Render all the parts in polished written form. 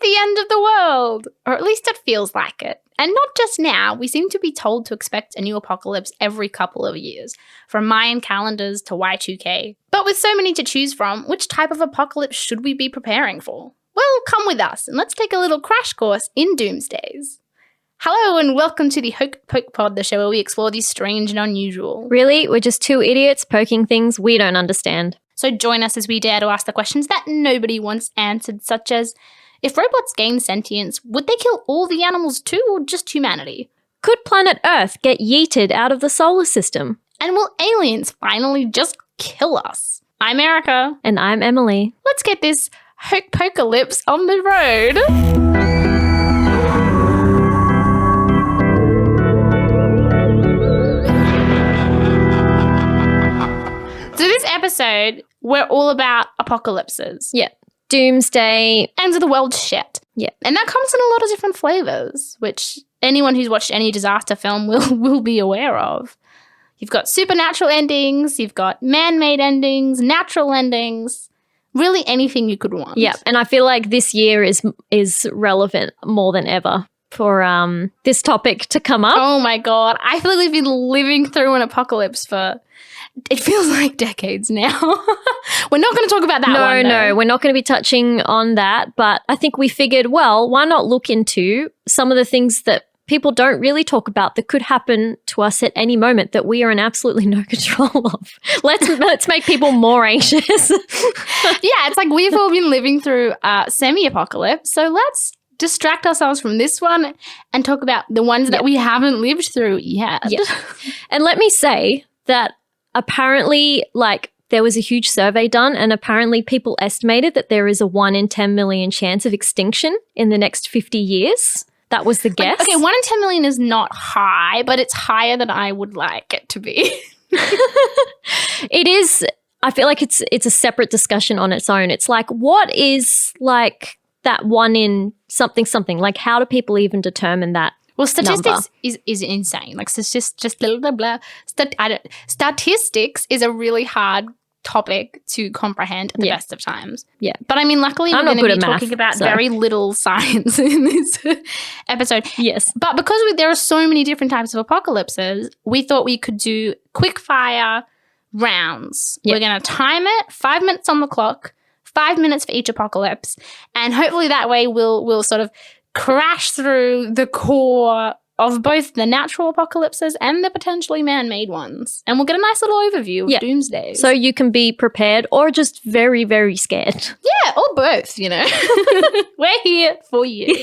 the end of the world, or at least it feels like it. And not just now, we seem to be told to expect a new apocalypse every couple of years, from Mayan calendars to Y2K. But with so many to choose from, which type of apocalypse should we be preparing for? Well, come with us and let's take a little crash course in Doomsdays. Hello and welcome to the Hoke Poke Pod, the show where we explore the strange and unusual. Really? We're just two idiots poking things we don't understand. So join us as we dare to ask the questions that nobody wants answered, such as, if robots gain sentience, would they kill all the animals too, or just humanity? Could planet Earth get yeeted out of the solar system? And will aliens finally just kill us? I'm Erica. And I'm Emily. Let's get this Hoke-pocalypse on the road. So this episode, we're all about apocalypses. Yeah. Doomsday. Ends of the world shit. Yeah. And that comes in a lot of different flavors, which anyone who's watched any disaster film will be aware of. You've got supernatural endings, you've got man-made endings, natural endings, really anything you could want. Yeah. And I feel like this year is relevant more than ever for this topic to come up. Oh my God. I feel like we've been living through an apocalypse for, it feels like decades now. We're not going to talk about that one. No, we're not going to be touching on that. But I think we figured, well, why not look into some of the things that people don't really talk about that could happen to us at any moment that we are in absolutely no control of. Let's make people more anxious. Yeah, it's like we've all been living through semi-apocalypse. So let's distract ourselves from this one and talk about the ones that we haven't lived through yet. Yeah. And let me say that apparently, like, there was a huge survey done and apparently people estimated that there is a 1 in 10 million chance of extinction in the next 50 years. That was the guess. Okay, 1 in 10 million is not high, but it's higher than I would like it to be. It is. I feel like it's a separate discussion on its own. It's like, what is like that 1 in something? Like, how do people even determine that? Well, statistics is insane. Like, so just blah, blah, blah. Statistics is a really hard topic to comprehend at the best of times. Yeah. But I mean, luckily we're going to be talking about very little science in this episode. Yes. But because there are so many different types of apocalypses, we thought we could do quick fire rounds. Yep. We're going to time it, 5 minutes on the clock, 5 minutes for each apocalypse. And hopefully that way we'll sort of crash through the core of both the natural apocalypses and the potentially man-made ones. And we'll get a nice little overview of Doomsdays. So you can be prepared or just very, very scared. Yeah, or both, you know. We're here for you. And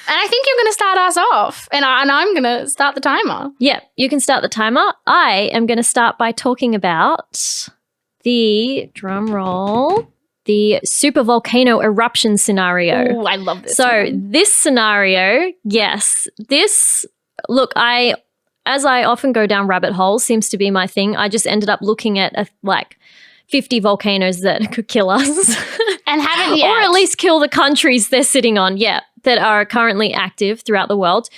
I think you're going to start us off, and I'm going to start the timer. Yeah, you can start the timer. I am going to start by talking about the, drum roll, the supervolcano eruption scenario. Oh, I love this This scenario, yes, look, as I often go down rabbit holes, seems to be my thing. I just ended up looking at 50 volcanoes that could kill us. And haven't yet. Or at least kill the countries they're sitting on, that are currently active throughout the world.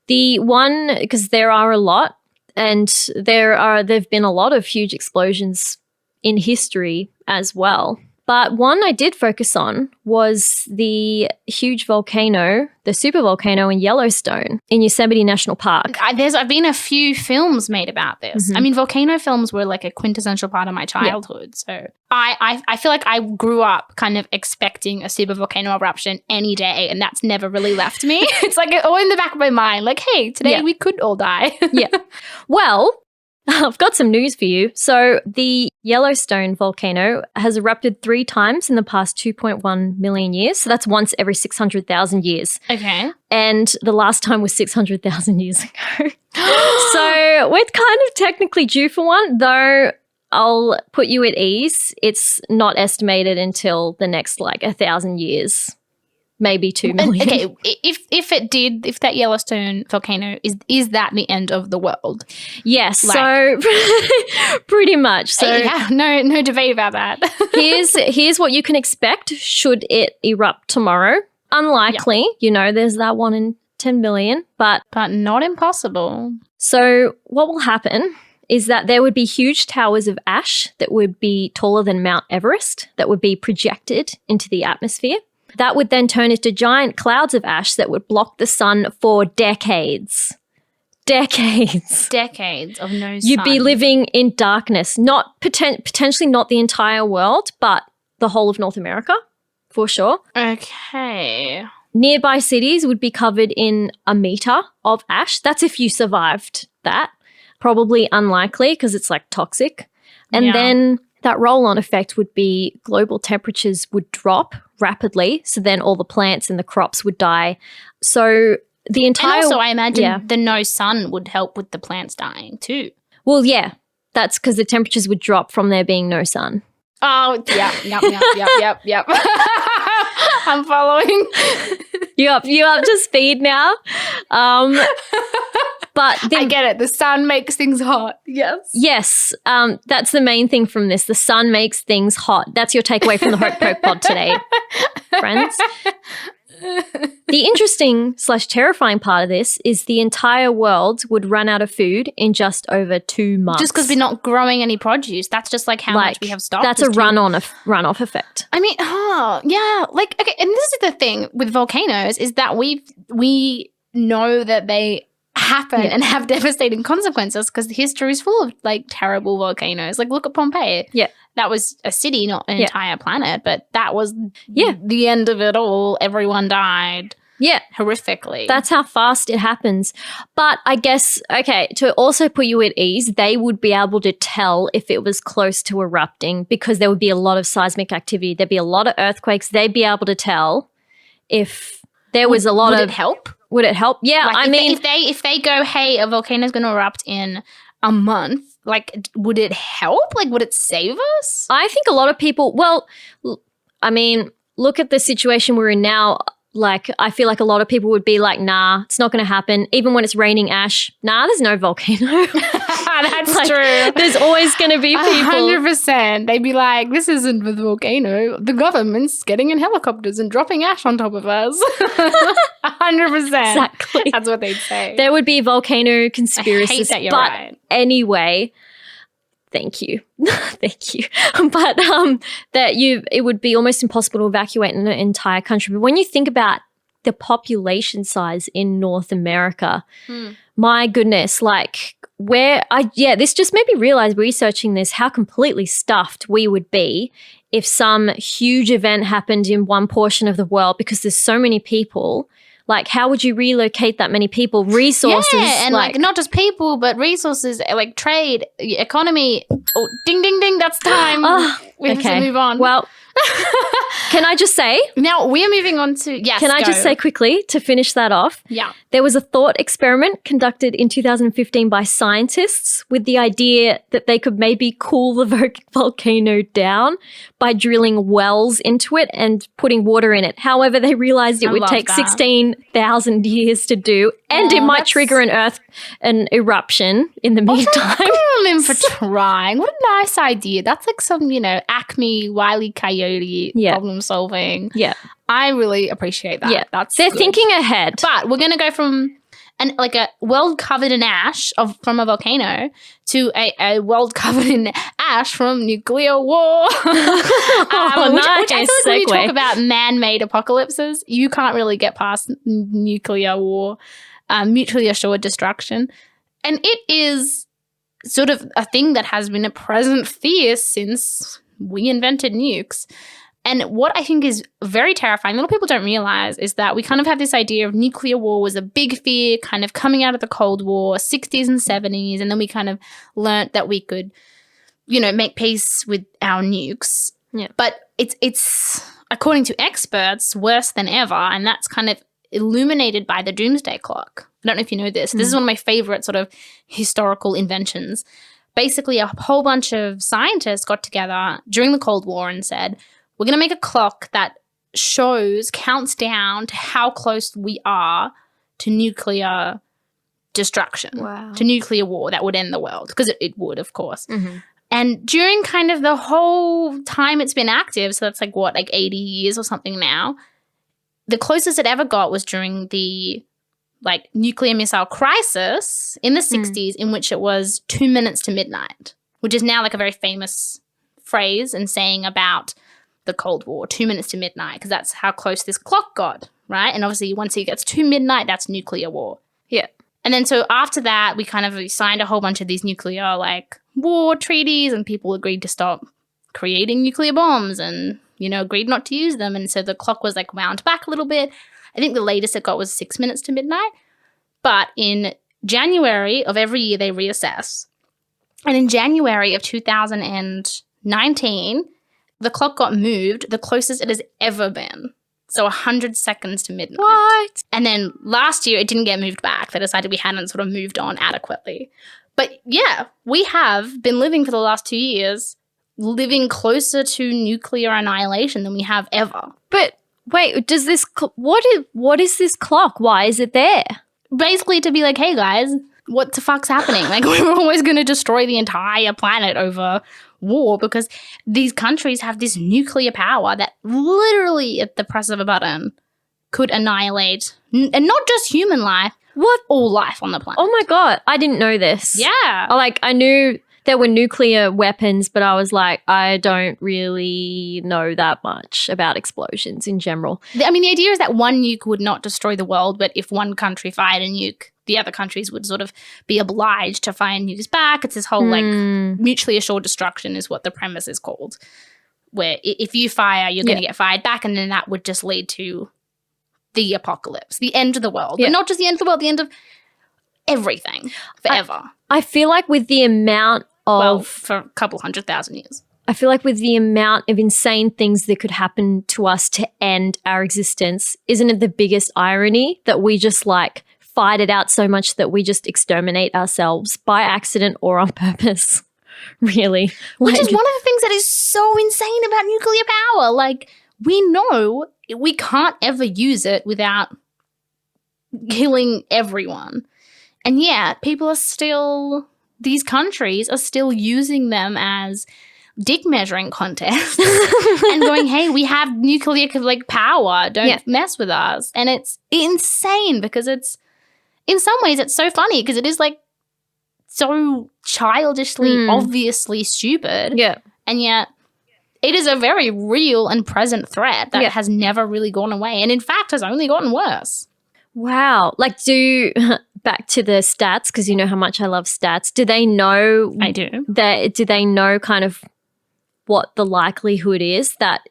The one, because there are a lot, and there've been a lot of huge explosions in history as well. But one I did focus on was the huge volcano, the supervolcano in Yellowstone in Yosemite National Park. There's been a few films made about this. I mean, volcano films were like a quintessential part of my childhood. So I feel like I grew up kind of expecting a supervolcano eruption any day, and that's never really left me. It's like all in the back of my mind, like, hey, today we could all die. Well, I've got some news for you. So the Yellowstone volcano has erupted 3 times in the past 2.1 million years. So that's once every 600,000 years. Okay. And the last time was 600,000 years ago. So we're kind of technically due for one, though I'll put you at ease. It's not estimated until the next 1,000 years. Maybe 2 million. Okay, if that Yellowstone volcano is that the end of the world? Yes, so pretty much. So no debate about that. here's what you can expect should it erupt tomorrow. Unlikely, there's that 1 in 10 million, but not impossible. So what will happen is that there would be huge towers of ash that would be taller than Mount Everest that would be projected into the atmosphere. that would then turn into giant clouds of ash that would block the sun for decades. Decades. Decades of no sun. You'd be living in darkness. Not potentially not the entire world, but the whole of North America, for sure. Okay. Nearby cities would be covered in a meter of ash. That's if you survived that. Probably unlikely because it's like toxic. And then that roll-on effect would be global temperatures would drop rapidly. So then all the plants and the crops would die. So the entire... And also I imagine the no sun would help with the plants dying too. Well, yeah. That's because the temperatures would drop from there being no sun. Oh, yep. I'm following. You up to speed now. But I get it. The sun makes things hot. Yes. Yes. That's the main thing from this. The sun makes things hot. That's your takeaway from the Hope Poke Pod today, friends. The interesting / terrifying part of this is the entire world would run out of food in just over 2 months. Just because we're not growing any produce. That's just like how much we have stocked. That's a runoff effect. I mean, yeah. Like, okay, and this is the thing with volcanoes is that we know that they happen and have devastating consequences because history is full of like terrible volcanoes. Like look at Pompeii. Yeah. That was a city, not an entire planet, but that was the end of it all. Everyone died. Yeah. Horrifically. That's how fast it happens. But I guess, okay, to also put you at ease, they would be able to tell if it was close to erupting because there would be a lot of seismic activity. There'd be a lot of earthquakes. They'd be able to tell if there was a lot of... Would it help? Would it help? Yeah, like I mean... If they go, hey, a volcano's going to erupt in a month, like, would it help? Like, would it save us? I think a lot of people... Well, I mean, look at the situation we're in now. Like, I feel like a lot of people would be like, nah, it's not going to happen. Even when it's raining ash, nah, there's no volcano. That's true. There's always going to be people. 100%. They'd be like, this isn't the volcano. The government's getting in helicopters and dropping ash on top of us. 100%. Exactly. That's what they'd say. There would be volcano conspiracies. I hate that you're but right. Anyway, thank you. Thank you. But it would be almost impossible to evacuate an entire country. But when you think about the population size in North America, my goodness, like this just made me realize researching this how completely stuffed we would be if some huge event happened in one portion of the world because there's so many people. Like, how would you relocate that many people? Resources. Yeah, and like not just people, but resources, like trade, economy. Oh, ding, ding, ding, that's time. We have to move on. Well, can I just say? Now, we're moving on to, yes, Can I just say quickly, to finish that off? Yeah. There was a thought experiment conducted in 2015 by scientists with the idea that they could maybe cool the volcano down by drilling wells into it and putting water in it. However, they realized it would take 16,000 years to do, and it might trigger an eruption in the meantime. Good on them for trying. What a nice idea. That's like some, Acme, Wile E. Coyote problem solving. Yeah. I really appreciate that. Yeah. They're thinking ahead. But we're going to go from a world covered in ash from a volcano to a world covered in ash from nuclear war. Which I feel like when you talk about man-made apocalypses, you can't really get past nuclear war, mutually assured destruction. And it is sort of a thing that has been a present fear since we invented nukes. And what I think is very terrifying, a lot of people don't realize, is that we kind of have this idea of nuclear war was a big fear kind of coming out of the Cold War, 60s and 70s, and then we kind of learnt that we could, make peace with our nukes. Yeah. But it's according to experts, worse than ever, and that's kind of illuminated by the Doomsday Clock. I don't know if you know this. This is one of my favorite sort of historical inventions. Basically, a whole bunch of scientists got together during the Cold War and said, we're going to make a clock that counts down to how close we are to nuclear destruction, to nuclear war that would end the world, because it would, of course. Mm-hmm. And during kind of the whole time it's been active, so that's 80 years or something now, the closest it ever got was during the nuclear missile crisis in the 60s, in which it was 2 minutes to midnight, which is now a very famous phrase and saying about the Cold War, 2 minutes to midnight, because that's how close this clock got, right? And obviously once it gets to midnight, that's nuclear war. Yeah. And then so after that, we kind of signed a whole bunch of these nuclear like war treaties, and people agreed to stop creating nuclear bombs and, you know, agreed not to use them. And so the clock was like wound back a little bit. I think the latest it got was 6 minutes to midnight. But in January of every year, they reassess. And in January of 2019, the clock got moved the closest it has ever been. So 100 seconds to midnight. What? And then last year, it didn't get moved back. They decided we hadn't sort of moved on adequately. But yeah, we have been living for the last 2 years, living closer to nuclear annihilation than we have ever. But wait, does this what is this clock? Why is it there? Basically to be like, hey guys, what the fuck's happening? Like, we're always going to destroy the entire planet over war because these countries have this nuclear power that literally at the press of a button could annihilate, and not just human life, What? all life on the planet. Oh my God, I didn't know this. Yeah. I knew there were nuclear weapons, but I was like, I don't really know that much about explosions in general. I mean, the idea is that one nuke would not destroy the world, but if one country fired a nuke, the other countries would sort of be obliged to fire nukes back. It's this whole like mutually assured destruction is what the premise is called, where if you fire, you're going to get fired back, and then that would just lead to the apocalypse, the end of the world. But not just the end of the world, the end of everything forever. I feel like with the amount of... for a couple 100,000 years. I feel like with the amount of insane things that could happen to us to end our existence, isn't it the biggest irony that we just like fight it out so much that we just exterminate ourselves by accident or on purpose? Really. Which is one of the things that is so insane about nuclear power. Like, we know we can't ever use it without killing everyone. And yet, people are still, these countries are still using them as dick measuring contests and going, hey, we have nuclear like power, don't mess with us. And it's insane because it's, in some ways, it's so funny because it is like so childishly, obviously stupid. Yeah. And yet, it is a very real and present threat that has never really gone away, and in fact has only gotten worse. Wow. Like, back to the stats, because you know how much I love stats. Do they know? I do. Do they know kind of what the likelihood is that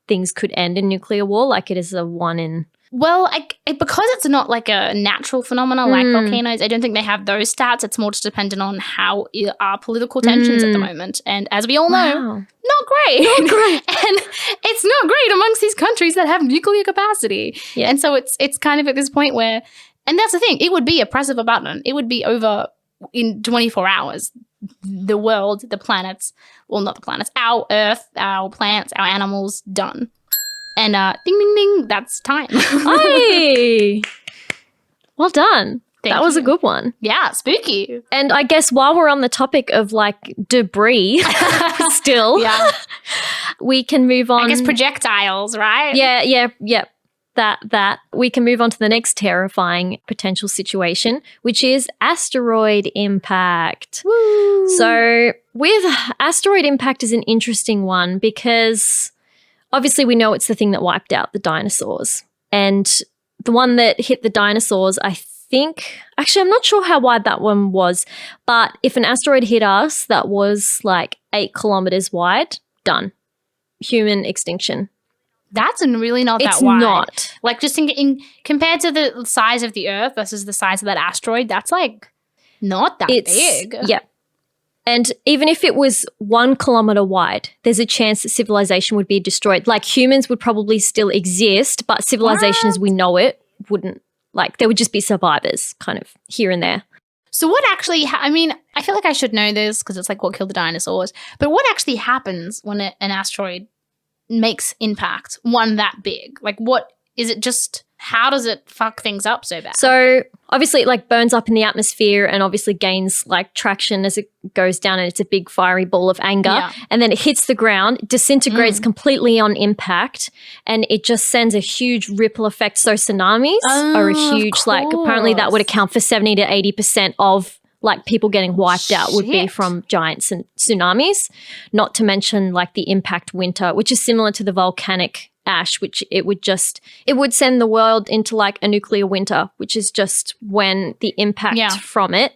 things could end in nuclear war? Like, it is a 1 in... Well, because it's not like a natural phenomenon like volcanoes, I don't think they have those stats. It's more just dependent on how are political tensions at the moment. And as we all know, not great. Not great. And it's not great amongst these countries that have nuclear capacity. Yeah. And so it's kind of at this point where, and that's the thing, it would be a press of a button. It would be over in 24 hours. The world, the planets, well, not the planets, our Earth, our plants, our animals, done. And ding, ding, ding, that's time. Hey! Well done. Thank that was you. a good one. Yeah, spooky. And I guess while we're on the topic of like debris still, we can move on. I guess projectiles, right? Yeah. That. We can move on to the next terrifying potential situation, which is asteroid impact. Woo. So with asteroid impact is an interesting one because obviously we know it's the thing that wiped out the dinosaurs. And the one that hit the dinosaurs, I think, actually I'm not sure how wide that one was, but if an asteroid hit us that was like 8 kilometers wide, done. Human extinction. That's really not that it's wide. It's not. Like just in compared to the size of the Earth versus the size of that asteroid, that's like not that big. Yeah. And even if it was 1 kilometer wide, there's a chance that civilization would be destroyed. Like humans would probably still exist, but civilization as we know it wouldn't. Like there would just be survivors kind of here and there. So what actually, I mean, I feel like I should know this because it's like what killed the dinosaurs, but what actually happens when an asteroid makes impact, one that big? Like what, is it just, how does it fuck things up so bad? So obviously it like burns up in the atmosphere and obviously gains like traction as it goes down, and it's a big fiery ball of anger. Yeah. And then it hits the ground, disintegrates completely on impact, and it just sends a huge ripple effect. So tsunamis are a huge, like apparently that would account for 70 to 80% of like people getting wiped out would be Shit. from giant tsunamis, not to mention like the impact winter, which is similar to the volcanic ash, which it would send the world into like a nuclear winter, which is just when the impact from it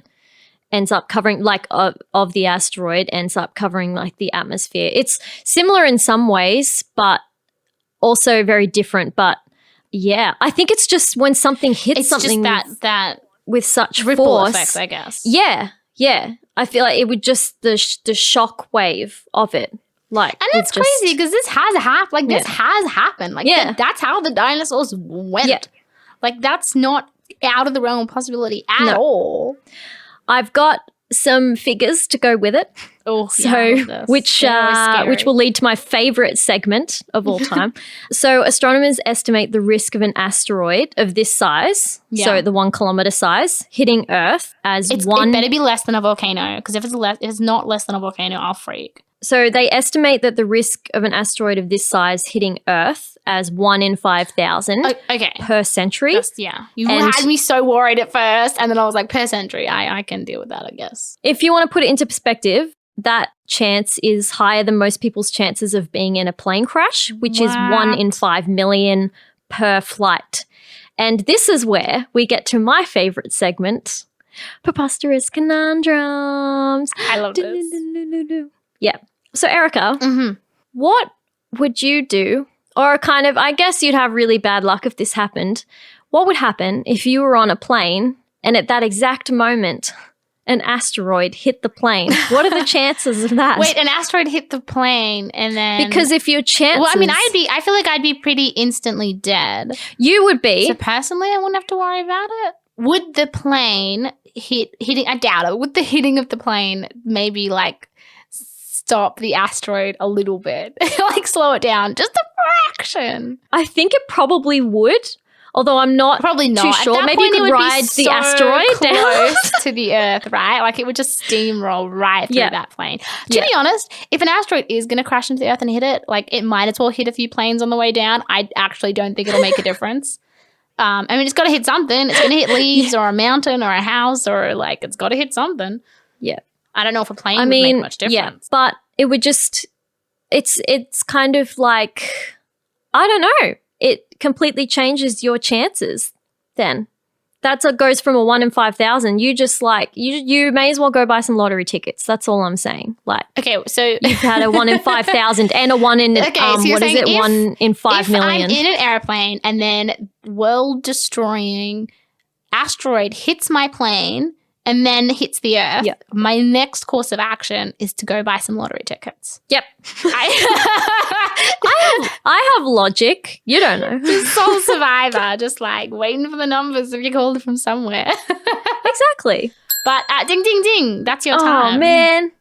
ends up covering like of the asteroid ends up covering like the atmosphere. It's similar in some ways, but also very different. But yeah, I think it's just when something hits something that with such ripple force, effect, I guess. Yeah. I feel like it would just the shock wave of it. Like, and it's crazy because this has happened. Like this has happened. Like that's how the dinosaurs went. Yeah. Like that's not out of the realm of possibility at all. I've got some figures to go with it. Oh, so which will lead to my favorite segment of all time. So astronomers estimate the risk of an asteroid of this size, so the 1 kilometer size, hitting Earth as It better be less than a volcano, because if it's not less than a volcano, I'll freak. So they estimate that the risk of an asteroid of this size hitting Earth as 1 in 5,000 per century. You had me so worried at first, and then I was like, per century, I can deal with that, I guess. If you want to put it into perspective, that chance is higher than most people's chances of being in a plane crash, which is 1 in 5 million per flight. And this is where we get to my favorite segment, Preposterous Conundrums. I love this. Yeah. So, Erica, what would you do? Or kind of, I guess you'd have really bad luck if this happened. What would happen if you were on a plane and at that exact moment an asteroid hit the plane? What are the chances of that? Wait, an asteroid hit the plane and then... Because if your chances... Well, I mean, I feel like I'd be pretty instantly dead. You would be. So personally, I wouldn't have to worry about it. Would the plane hitting... I doubt it. Would the hitting of the plane maybe like stop the asteroid a little bit? Like slow it down just a fraction? I think it probably would. Although I'm not too sure. Maybe you could ride the asteroid close to the Earth, right? Like it would just steamroll right through that plane. To be honest, if an asteroid is going to crash into the Earth and hit it, like it might as well hit a few planes on the way down. I actually don't think it'll make a difference. I mean, it's got to hit something. It's going to hit leaves or a mountain or a house or like it's got to hit something. Yeah. I don't know if a plane would make much difference. Yeah, but it would just, it's kind of like, I don't know. It completely changes your chances then. That's what goes from a 1 in 5,000. You just like, you may as well go buy some lottery tickets. That's all I'm saying. Like, okay, so you've had a 1 in 5,000 and a 1 in, so what is it, 1 in 5 million. If I'm in an airplane and then world-destroying asteroid hits my plane and then hits the Earth, my next course of action is to go buy some lottery tickets. Yep. I have logic. You don't know. Just sole survivor, just like waiting for the numbers if you called it from somewhere. Exactly. But ding, ding, ding. That's your time. Oh, man.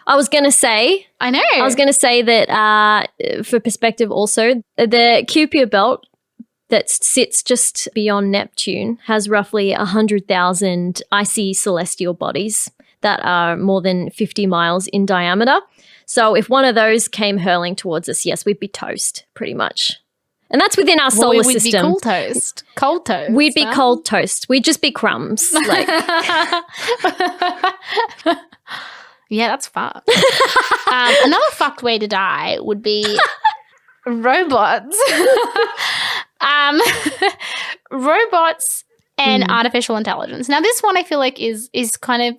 I was going to say. I know. I was going to say that for perspective also, the Kuiper belt that sits just beyond Neptune has roughly 100,000 icy celestial bodies that are more than 50 miles in diameter. So if one of those came hurling towards us, yes, we'd be toast, pretty much. And that's within our solar system. We'd be cold toast. Cold toast. We'd be cold toast. We'd just be crumbs. Like. Yeah, that's fucked. Another fucked way to die would be robots. Robots and artificial intelligence. Now, this one I feel like is kind of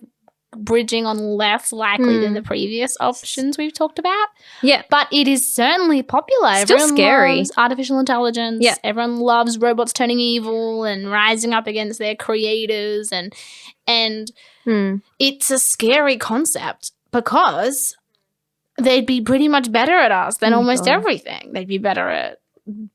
bridging on less likely than the previous options we've talked about. Yeah. But it is certainly popular. Still Everyone scary. loves artificial intelligence. Yeah. Everyone loves robots turning evil and rising up against their creators. And it's a scary concept because they'd be pretty much better at us than almost everything. They'd be better at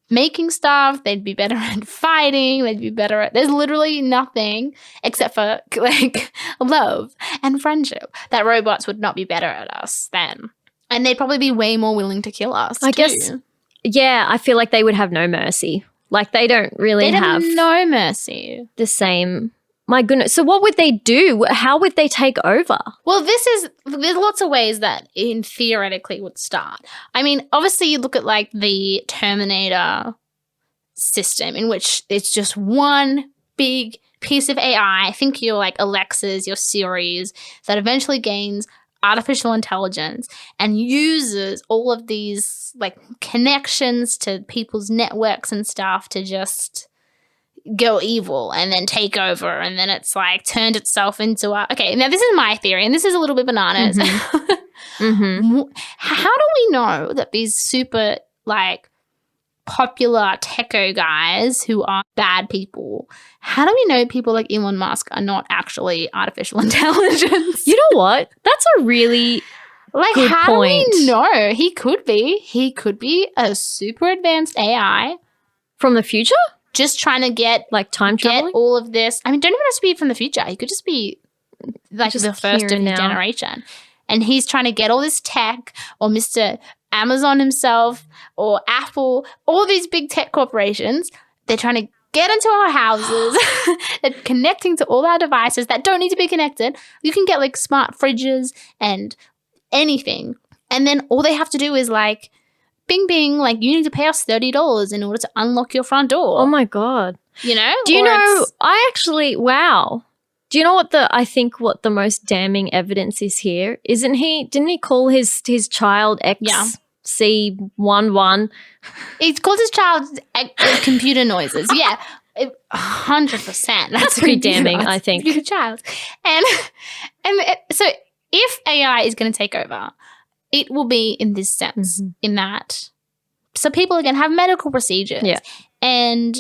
making stuff, they'd be better at fighting, they'd be better at, there's literally nothing except for like love and friendship that robots would not be better at us then. And they'd probably be way more willing to kill us I guess, yeah, I feel like they would have no mercy. Like they don't really have no mercy. The same. My goodness. So what would they do? How would they take over? Well, there's lots of ways that in theoretically would start. I mean, obviously you look at like the Terminator system in which it's just one big piece of AI, think your like Alexas, your Siris, that eventually gains artificial intelligence and uses all of these like connections to people's networks and stuff to just go evil and then take over, and then it's like turned itself into a okay, now this is my theory and this is a little bit bananas. How do we know that these super like popular techo guys who are bad people, how do we know people like Elon Musk are not actually artificial intelligence? You know what? That's a really like good how point. do we know? He could be a super advanced AI From the future? just trying to get Like time traveling? all of this. I mean, don't even have to be from the future. He could just be like Just the first here of his now. generation. And he's trying to get all this tech, or Mr. Amazon himself, or Apple, all these big tech corporations. They're trying to get into our houses. They're connecting to all our devices that don't need to be connected. You can get like smart fridges and anything. And then all they have to do is like, bing, bing, like you need to pay us $30 in order to unlock your front door. Oh my God. You know? Do you Or know, it's- I actually, wow. Do you know what I think what the most damning evidence is here? Didn't he call his child Yeah. XC11? It's called his child computer noises. Yeah, 100%. That's pretty a computer. damning, It's I a think. computer child. And so if AI is going to take over, it will be in this sense, in that so people are going to have medical procedures. Yeah. And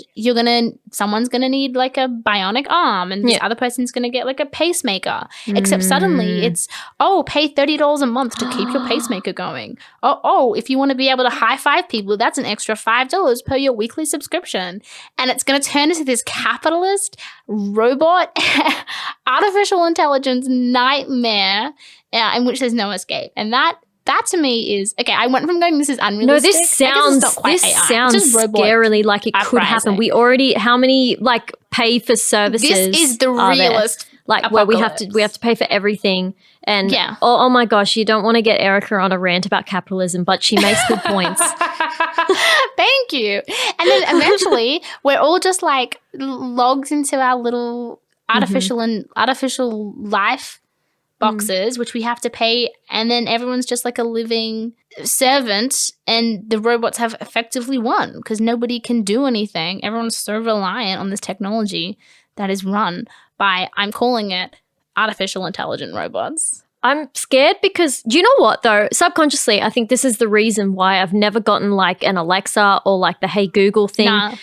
someone's going to need like a bionic arm, and this other person's going to get like a pacemaker. Except suddenly it's, pay $30 a month to keep your pacemaker going. If you want to be able to high five people, that's an extra $5 per your weekly subscription. And it's going to turn into this capitalist robot artificial intelligence nightmare in which there's no escape. And that to me is okay. I went from going, this is unrealistic. No, I guess it's not quite AI. It's sounds just robot scarily like it could happen. uprising. We already, how many like pay for services? This is the are there? realist Like where we have apocalypse. to pay for everything. And Yeah. oh my gosh, you don't want to get Erica on a rant about capitalism, but she makes good points. Thank you. And then eventually we're all just like logged into our little artificial life boxes, which we have to pay, and then everyone's just like a living servant, and the robots have effectively won because nobody can do anything. Everyone's so reliant on this technology that is run by, I'm calling it, artificial intelligent robots. I'm scared because, do you know what though? Subconsciously, I think this is the reason why I've never gotten like an Alexa or like the Hey Google thing. Nah.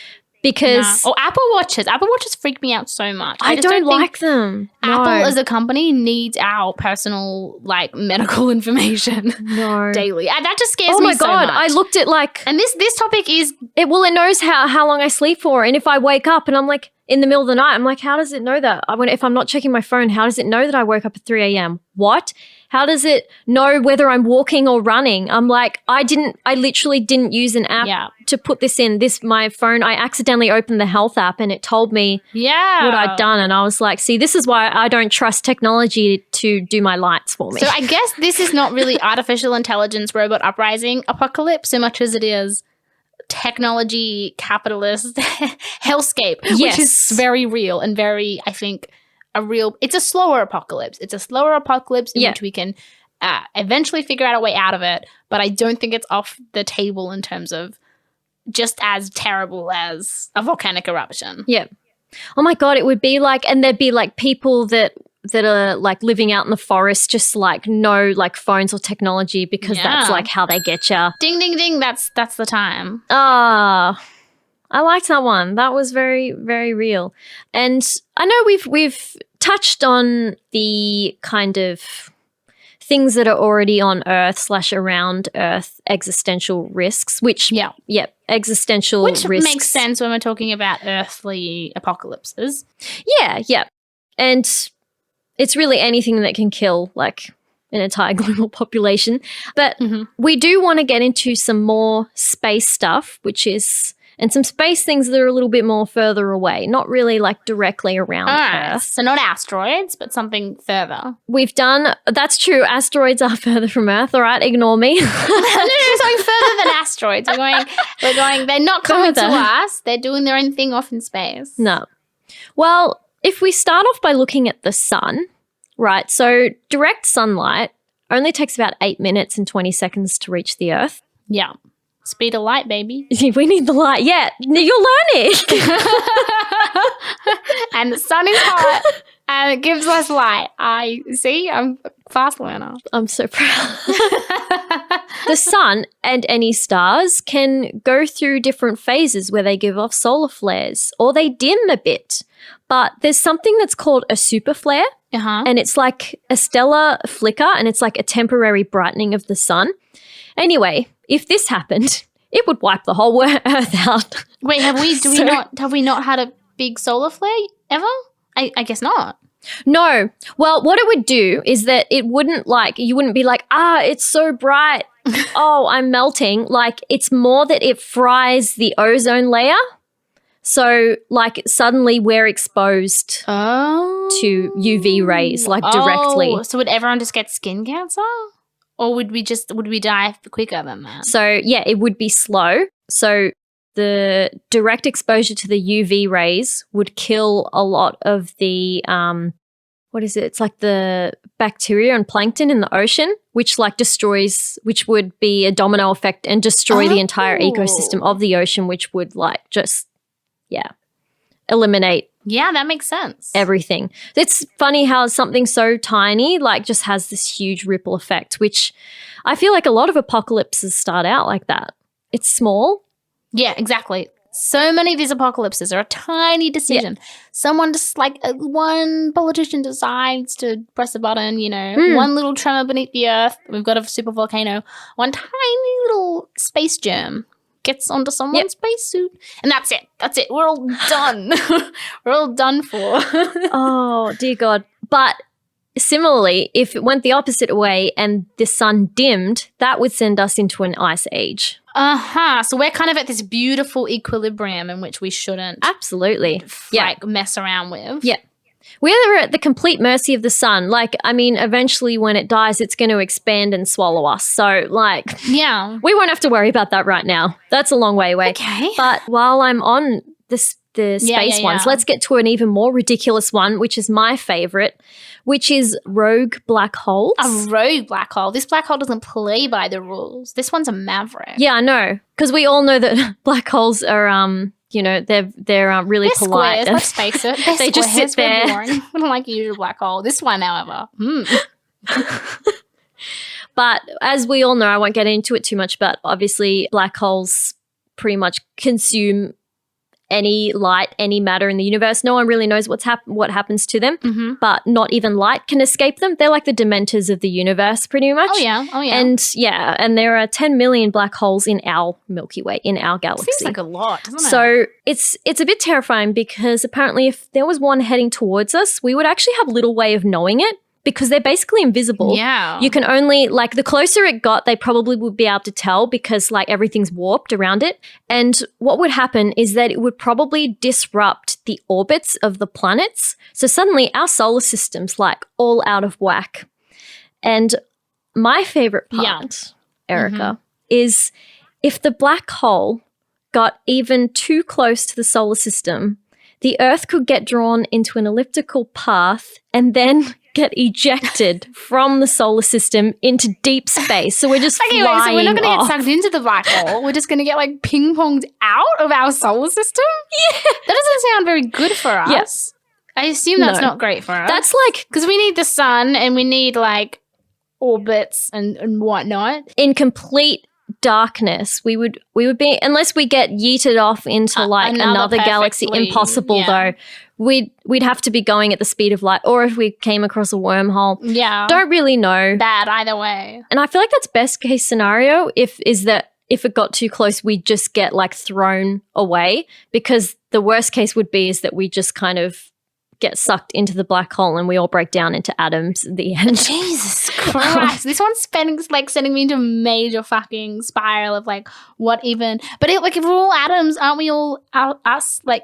Because Or Apple Watches. Apple Watches freak me out so much. I just don't think like them. Apple No. as a company needs our personal like medical information No. daily. And that just scares Oh me my so God. much. I looked at like, And this topic is it knows how long I sleep for. And if I wake up and I'm like in the middle of the night, I'm like, how does it know that? If I'm not checking my phone, how does it know that I woke up at 3 a.m.? What? How does it know whether I'm walking or running? I'm like, I literally didn't use an app to put this in. My phone, I accidentally opened the health app and it told me what I'd done. And I was like, see, this is why I don't trust technology to do my lights for me. So I guess this is not really artificial intelligence, robot uprising, apocalypse so much as it is technology, capitalist hellscape, which is very real and very, I think, it's a slower apocalypse. It's a slower apocalypse in which we can eventually figure out a way out of it. But I don't think it's off the table in terms of just as terrible as a volcanic eruption. Yeah. Oh my God, it would be like, and there'd be like people that are like living out in the forest, just like no like phones or technology because that's like how they get you. Ding, ding, ding. That's the time. I liked that one. That was very, very real. And I know we've touched on the kind of things that are already on Earth / around Earth, existential risks, which existential which risks. makes sense when we're talking about earthly apocalypses. Yeah. And it's really anything that can kill like an entire global population. But we do want to get into some more space stuff, and some space things that are a little bit more further away, not really like directly around Earth. So not asteroids, but something further. That's true, asteroids are further from Earth, all right, ignore me. No, something further than asteroids. We're going, they're not coming to us, they're doing their own thing off in space. No. Well, if we start off by looking at the sun, right? So direct sunlight only takes about 8 minutes and 20 seconds to reach the Earth. Yeah. Speed of light, baby. We need the light. Yeah, you're learning. And the sun is hot and it gives us light. I'm a fast learner. I'm so proud. The sun and any stars can go through different phases where they give off solar flares or they dim a bit. But there's something that's called a superflare. And it's like a stellar flicker, and it's like a temporary brightening of the sun. Anyway, if this happened, it would wipe the whole Earth out. Wait, have we not had a big solar flare ever? I guess not. No. Well, what it would do is that it wouldn't you wouldn't be like, it's so bright. Oh, I'm melting. Like, it's more that it fries the ozone layer. So, like, suddenly we're exposed to UV rays, like, directly. So would everyone just get skin cancer? Or would we die quicker than that? So, yeah, it would be slow. So the direct exposure to the UV rays would kill a lot of the, it's like the bacteria and plankton in the ocean, which which would be a domino effect and destroy the entire ecosystem of the ocean, which would eliminate. Yeah, that makes sense. Everything. It's funny how something so tiny just has this huge ripple effect, which I feel like a lot of apocalypses start out like that. It's small. Yeah, exactly. So many of these apocalypses are a tiny decision. Yeah. Someone just one politician decides to press a button, one little tremor beneath the earth. We've got a super volcano. One tiny little space germ gets onto someone's spacesuit. And that's it. That's it. We're all done. We're all done for. Oh, dear God. But similarly, if it went the opposite way and the sun dimmed, that would send us into an ice age. So we're kind of at this beautiful equilibrium in which we shouldn't absolutely mess around with. Yeah. We're at the complete mercy of the sun. Eventually when it dies, it's going to expand and swallow us. So, we won't have to worry about that right now. That's a long way away. Okay. But while I'm on the space ones, let's get to an even more ridiculous one, which is my favorite, which is rogue black holes. A rogue black hole. This black hole doesn't play by the rules. This one's a maverick. Yeah, I know. Because we all know that black holes are they're really polite. Squares, let's face it. They just sit there. Boring. I don't like a usual black hole. This one, however. But as we all know, I won't get into it too much, but obviously black holes pretty much consume any light, any matter in the universe. No one really knows what happens to them, but not even light can escape them. They're like the dementors of the universe pretty much. Oh, yeah. And there are 10 million black holes in our Milky Way, in our galaxy. Seems like a lot, doesn't it? So it's a bit terrifying because apparently if there was one heading towards us, we would actually have little way of knowing it, because they're basically invisible. Yeah. You can only, the closer it got, they probably would be able to tell because, everything's warped around it. And what would happen is that it would probably disrupt the orbits of the planets. So suddenly our solar system's, all out of whack. And my favorite part, Erica, is if the black hole got even too close to the solar system, the Earth could get drawn into an elliptical path and then get ejected from the solar system into deep space. So we're just flying off. So we're not going to get sucked into the black hole. We're just going to get ping-ponged out of our solar system? Yeah. That doesn't sound very good for us. Yes. I assume that's not great for us. That's because we need the sun and we need orbits and whatnot. In complete darkness, we would be, unless we get yeeted off into another galaxy. Impossible though. We'd have to be going at the speed of light, or if we came across a wormhole. Yeah. Don't really know. Bad either way. And I feel like that's best case scenario if it got too close, we'd just get thrown away, because the worst case would be is that we just kind of get sucked into the black hole and we all break down into atoms at the end. Jesus Christ. This one's sending me into a major fucking spiral of what even. But if we're all atoms, aren't we all us? I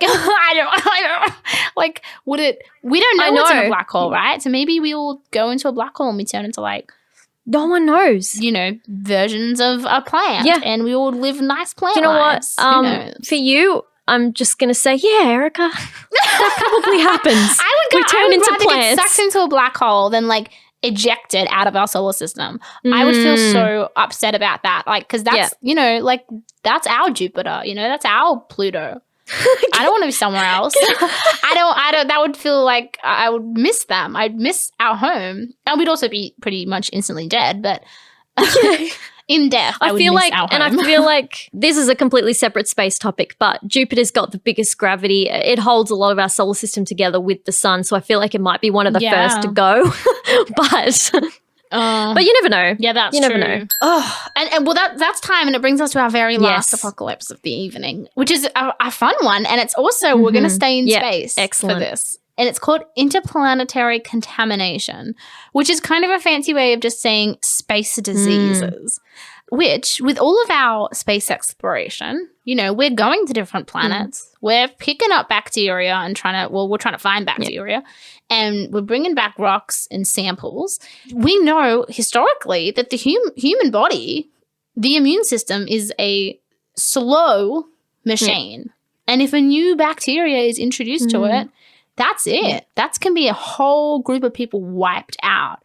don't would it. We don't know what's in a black hole, right? So maybe we all go into a black hole and we turn into no one knows. Versions of a plant. Yeah. And we all live nice plant lives. You know what? For you, I'm just going to say, yeah, Erica, that probably happens. We turn into rather plants. get sucked into a black hole than like ejected out of our solar system. I would feel so upset about that. Like, because that's, you know, like that's our Jupiter, you know, that's our Pluto. I don't want to be somewhere else. I don't, that would feel like I would miss them. I'd miss our home. And we'd also be pretty much instantly dead, but in death, I would feel miss like, our home. and I feel like this is a completely separate space topic, but Jupiter's got the biggest gravity. It holds a lot of our solar system together with the sun. So I feel like it might be one of the first to go, but you never know. Yeah, that's you true. never know. Oh, and well, that's time, and it brings us to our very last apocalypse of the evening, which is a fun one, and it's also we're going to stay in space for this, and it's called interplanetary contamination, which is kind of a fancy way of just saying space diseases. Which, with all of our space exploration, you know, we're going to different planets. We're picking up bacteria and we're trying to find bacteria. And we're bringing back rocks and samples. We know historically that the human body, the immune system, is a slow machine. And if a new bacteria is introduced to it, that's it. That can be a whole group of people wiped out.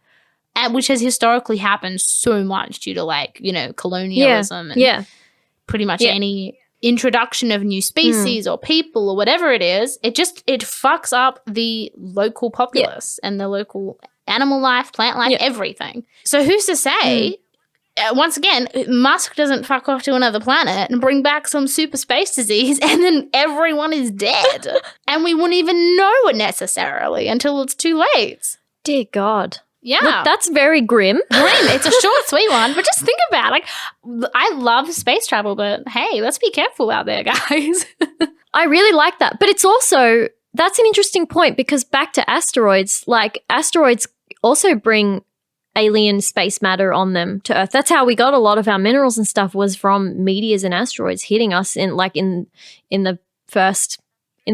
Which has historically happened so much due to, like, you know, colonialism and pretty much any introduction of new species or people or whatever it is. It fucks up the local populace and the local animal life, plant life, everything. So who's to say, once again, Musk doesn't fuck off to another planet and bring back some super space disease and then everyone is dead. And we wouldn't even know it necessarily until it's too late. Dear God. Yeah. Look, that's very grim. It's a short, sweet one. But just think about it. Like, I love space travel, but hey, let's be careful out there, guys. I really like that. But it's also, that's an interesting point because back to asteroids, like asteroids also bring alien space matter on them to Earth. That's how we got a lot of our minerals and stuff was from meteors and asteroids hitting us in the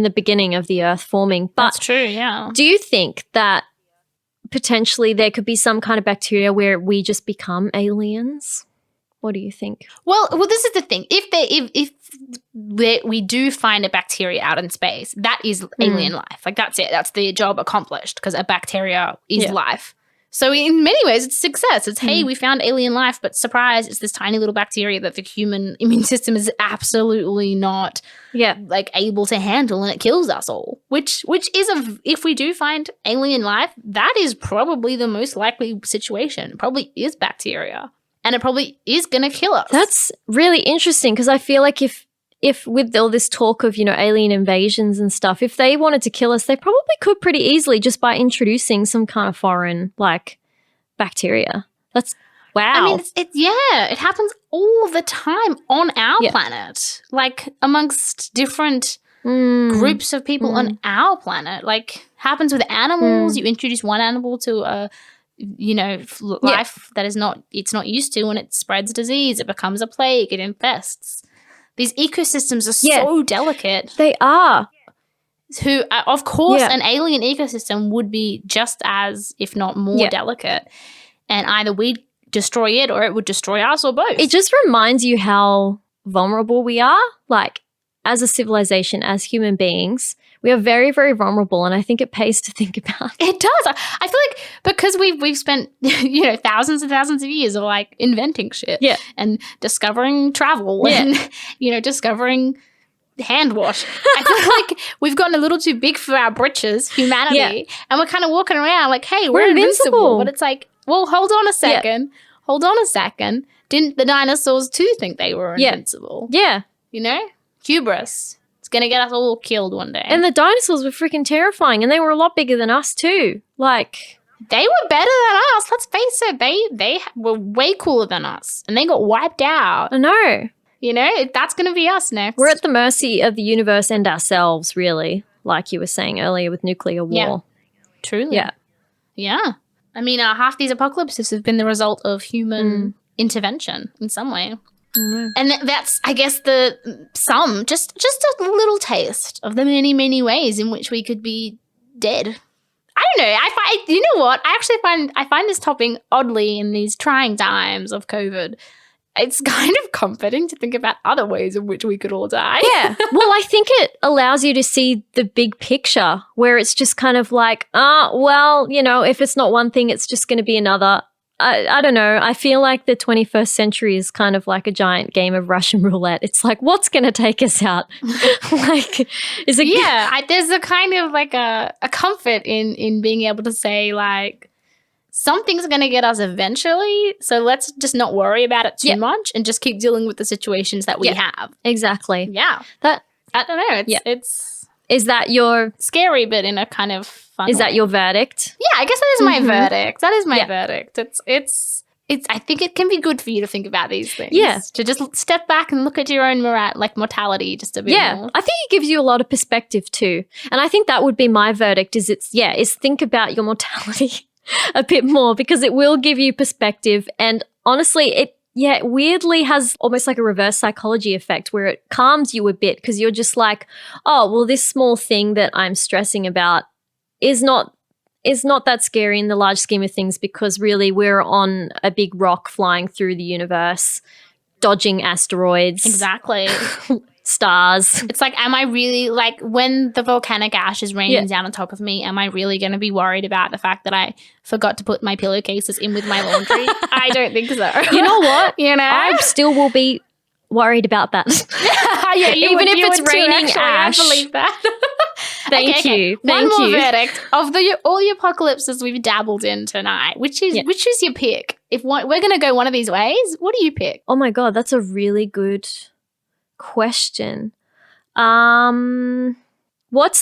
beginning of the Earth forming. But that's true, yeah. Do you think that potentially there could be some kind of bacteria where we just become aliens? What do you think? Well, this is the thing. If we do find a bacteria out in space, that is alien life. Like, that's it. That's the job accomplished because a bacteria is life. So in many ways, it's success. It's, hey, we found alien life, but surprise, it's this tiny little bacteria that the human immune system is absolutely not like able to handle, and it kills us all. Which is, if we do find alien life, that is probably the most likely situation. It probably is bacteria, and it probably is going to kill us. That's really interesting because I feel like if with all this talk of, you know, alien invasions and stuff, if they wanted to kill us, they probably could pretty easily just by introducing some kind of foreign, like, bacteria. That's, wow. I mean, it happens all the time on our planet, like, amongst different groups of people on our planet. Like, happens with animals. You introduce one animal to a, you know, life that it's not used to, and it spreads disease. It becomes a plague. It infests. These ecosystems are so delicate. They are. Of course, an alien ecosystem would be just as, if not more delicate. And either we'd destroy it or it would destroy us or both. It just reminds you how vulnerable we are. Like, as a civilization, as human beings, we are very, very vulnerable, and I think it pays to think about. It does. I feel like because we've spent, you know, thousands and thousands of years of, like, inventing shit and discovering travel and, you know, discovering hand wash. I feel like we've gotten a little too big for our britches, humanity, and we're kind of walking around like, hey, we're invincible. But it's like, well, hold on a second. Hold on a second. Didn't the dinosaurs too think they were invincible? Yeah. You know? Hubris. Going to get us all killed one day. And the dinosaurs were freaking terrifying, and they were a lot bigger than us too. Like, they were better than us. Let's face it. They were way cooler than us, and they got wiped out. I know. You know, that's going to be us next. We're at the mercy of the universe and ourselves, really, like you were saying earlier with nuclear war. Yeah. Truly. Yeah. I mean, half these apocalypses have been the result of human intervention in some way. And that's, I guess, just a little taste of the many, many ways in which we could be dead. I don't know. You know what? I find this topic oddly in these trying times of COVID. it's kind of comforting to think about other ways in which we could all die. Yeah. Well, I think it allows you to see the big picture where it's just kind of like, well, you know, if it's not one thing, it's just going to be another. I don't know. I feel like the 21st century is kind of like a giant game of Russian roulette. It's like, what's going to take us out? Like, is it? Yeah. There's a kind of like a comfort in being able to say like, something's going to get us eventually. So let's just not worry about it too much and just keep dealing with the situations that we have. Exactly. Yeah. That, I don't know. It's is that your scary, but in a kind of fun Is way. that your verdict? Yeah, I guess that is my verdict. That is my verdict. It's. I think it can be good for you to think about these things. Yeah. To just step back and look at your own mortality just a bit more. I think it gives you a lot of perspective too. And I think that would be my verdict is think about your mortality a bit more because it will give you perspective. And honestly, it weirdly has almost like a reverse psychology effect where it calms you a bit because you're just like, oh, well, this small thing that I'm stressing about is not that scary in the large scheme of things because really we're on a big rock flying through the universe, dodging asteroids. Exactly. Stars. It's like, am I really, like, when the volcanic ash is raining down on top of me, am I really going to be worried about the fact that I forgot to put my pillowcases in with my laundry? I don't think so. You know what? You know? I still will be worried about that. Even if it's raining ash. I believe that. Thank you. One more verdict of all the apocalypses we've dabbled in tonight. Which is your pick? If we're going to go one of these ways, what do you pick? Oh my God, that's a really good question. What's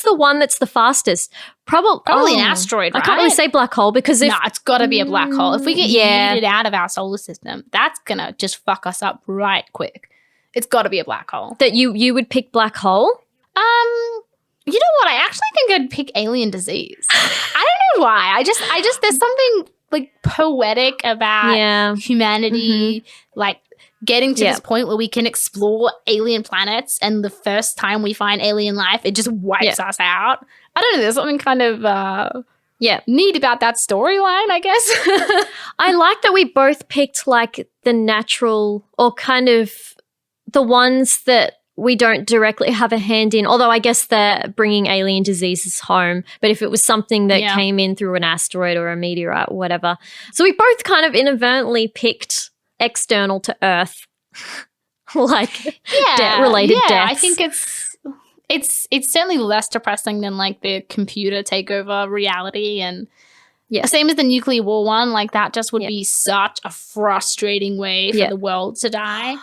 the one that's the fastest? Probably an asteroid, right? I can't really say black hole because it's got to be a black hole. If we get yeeted out of our solar system, that's going to just fuck us up right quick. It's got to be a black hole. That you would pick black hole? You know what? I actually think I'd pick alien disease. I don't know why. I just there's something like poetic about humanity, like getting to this point where we can explore alien planets, and the first time we find alien life, it just wipes us out. I don't know. There's something kind of neat about that storyline, I guess. I like that we both picked like the natural or kind of the ones that we don't directly have a hand in, although I guess they're bringing alien diseases home. But if it was something that came in through an asteroid or a meteorite or whatever. So we both kind of inadvertently picked external to Earth, like related deaths. I think it's certainly less depressing than like the computer takeover reality, and same as the nuclear war one. Like that just would be such a frustrating way for the world to die.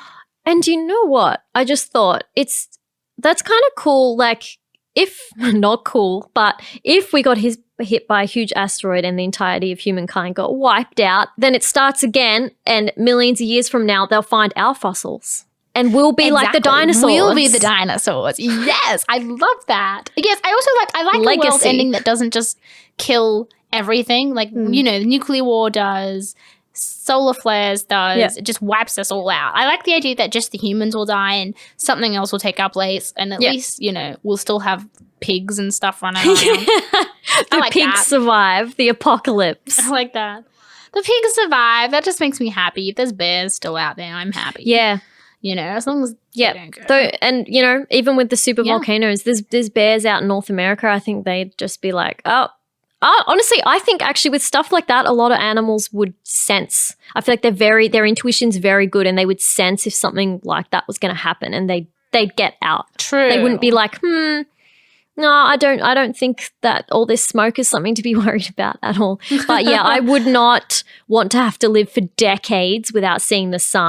And you know what? I just thought that's kind of cool. Like if not cool, but if we got hit by a huge asteroid and the entirety of humankind got wiped out, then it starts again, and millions of years from now, they'll find our fossils. And we'll be like the dinosaurs. We'll be the dinosaurs. Yes, I love that. Yes, I like a world ending that doesn't just kill everything. Like, you know, the nuclear war does, solar flares does. It just wipes us all out. I like the idea that just the humans will die and something else will take our place, and at least, you know, we'll still have pigs and stuff running around. The pigs survive the apocalypse. I like that. The pigs survive. That just makes me happy. If there's bears still out there, I'm happy. Yeah. You know, as long as they don't go. Though, and you know, even with the super volcanoes, there's bears out in North America. I think they'd just be like, honestly, I think actually with stuff like that, a lot of animals would sense. I feel like their intuition's very good, and they would sense if something like that was going to happen, and they'd get out. True. They wouldn't be like, no, I don't think that all this smoke is something to be worried about at all. But yeah, I would not want to have to live for decades without seeing the sun.